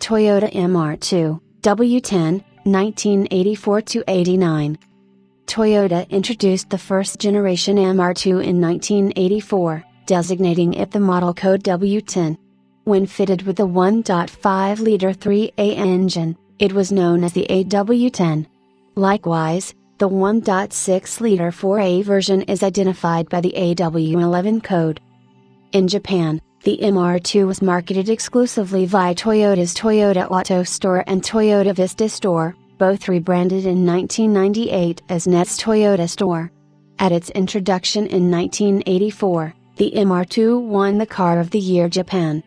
Toyota MR2 W10, 1984–89. Toyota introduced the first generation MR2 in 1984, designating it the model code W10. When fitted with the 1.5-liter 3A engine, it was known as the AW10. Likewise, the 1.6-liter 4A version is identified by the AW11 code. In Japan, the MR2 was marketed exclusively via Toyota's Toyota Auto Store and Toyota Vista Store, both rebranded in 1998 as NET's Toyota Store. At its introduction in 1984, the MR2 won the Car of the Year Japan.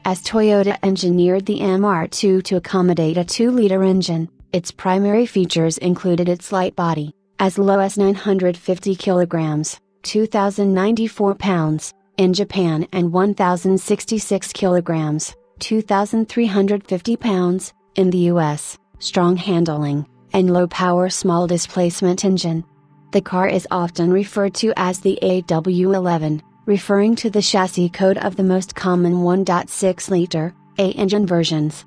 As Toyota engineered the MR2 to accommodate a 2-liter engine, its primary features included its light body, as low as 950 kilograms, 2,094 pounds, in Japan, and 1,066 kilograms, 2,350 pounds, in the US, strong handling, and low power small displacement engine. The car is often referred to as the AW11, referring to the chassis code of the most common 1.6-liter A engine versions.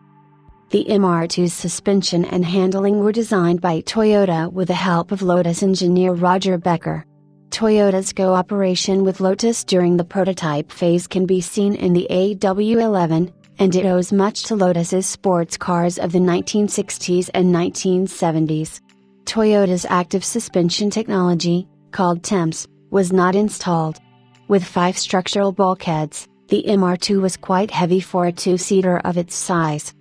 The MR2's suspension and handling were designed by Toyota with the help of Lotus engineer Roger Becker. Toyota's cooperation with Lotus during the prototype phase can be seen in the AW11, and it owes much to Lotus's sports cars of the 1960s and 1970s. Toyota's active suspension technology, called TEMS, was not installed. With 5 structural bulkheads, the MR2 was quite heavy for a 2-seater of its size.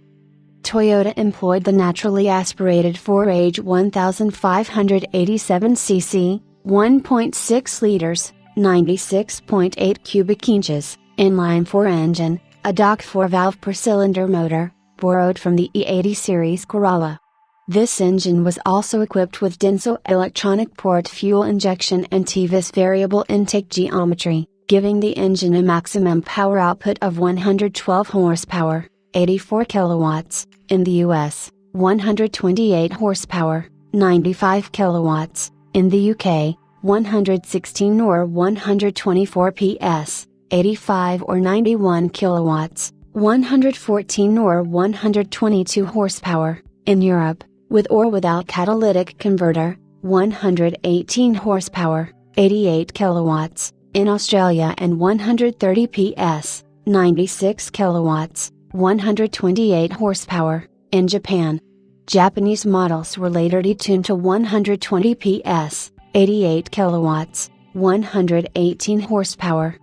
Toyota employed the naturally aspirated 4-age 1587cc, 1.6 liters, 96.8 cubic inches, inline-4 engine, a Dock 4-valve per-cylinder motor, borrowed from the E80 series Corolla. This engine was also equipped with Denso electronic port fuel injection and TVS variable intake geometry, giving the engine a maximum power output of 112 horsepower, 84 kilowatts, in the US, 128 horsepower, 95 kilowatts, in the UK, 116 or 124 PS, 85 or 91 kilowatts, 114 or 122 horsepower, in Europe, with or without catalytic converter, 118 horsepower, 88 kilowatts, in Australia, and 130 PS, 96 kilowatts, 128 horsepower, in Japan. Japanese models were later detuned to 120 PS, 88 kilowatts, 118 horsepower.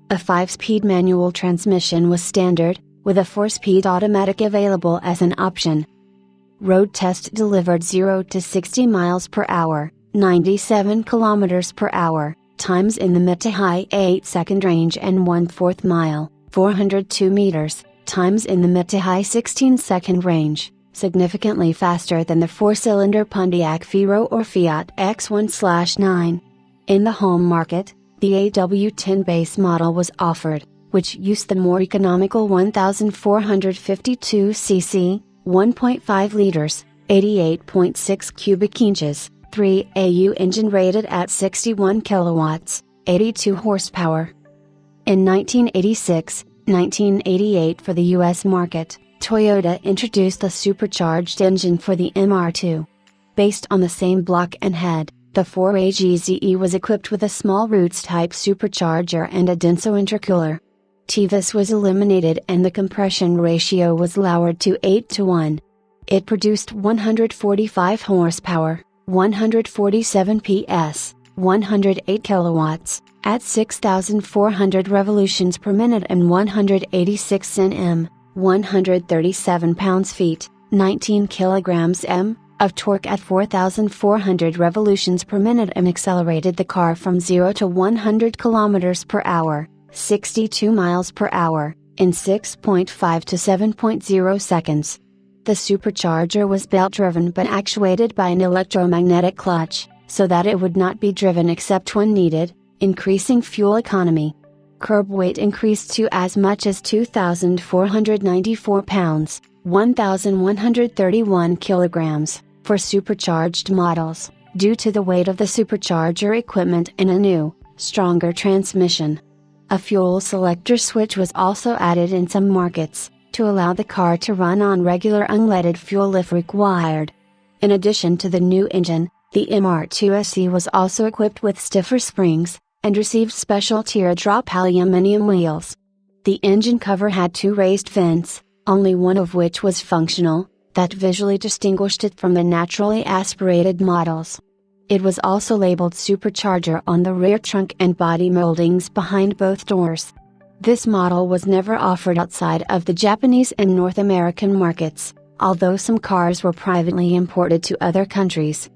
A 5-speed manual transmission was standard, with a 4-speed automatic available as an option. Road test delivered 0 to 60 miles per hour, 97 kilometers per hour, times in the mid to high 8-second range, and 1/4 mile, 402 meters, times in the mid to high 16-second range, significantly faster than the 4-cylinder Pontiac Fiero or Fiat X1/9. In the home market, the AW10 base model was offered, which used the more economical 1452cc, 1.5 liters, 88.6 cubic inches, 3AU engine rated at 61 kilowatts, 82 horsepower. In 1986-1988 for the US market, Toyota introduced a supercharged engine for the MR2. Based on the same block and head, the 4A GZE was equipped with a small Roots-type supercharger and a Denso intercooler. TVS was eliminated and the compression ratio was lowered to 8:1. It produced 145 horsepower, 147 PS, 108 kilowatts, at 6,400 revolutions per minute and 186 Nm, 137 pounds-feet, 19 kilograms m, of torque at 4,400 revolutions per minute, and accelerated the car from 0 to 100 kilometers per hour, 62 miles per hour, in 6.5 to 7.0 seconds. The supercharger was belt-driven but actuated by an electromagnetic clutch, so that it would not be driven except when needed, increasing fuel economy. Curb weight increased to as much as 2,494 pounds, 1,131 kilograms, for supercharged models, due to the weight of the supercharger equipment and a new, stronger transmission. A fuel selector switch was also added in some markets, to allow the car to run on regular unleaded fuel if required. In addition to the new engine, the MR2 SE was also equipped with stiffer springs, and received special teardrop aluminum wheels. The engine cover had two raised vents, only one of which was functional, that visually distinguished it from the naturally aspirated models. It was also labeled supercharger on the rear trunk and body moldings behind both doors. This model was never offered outside of the Japanese and North American markets, although some cars were privately imported to other countries.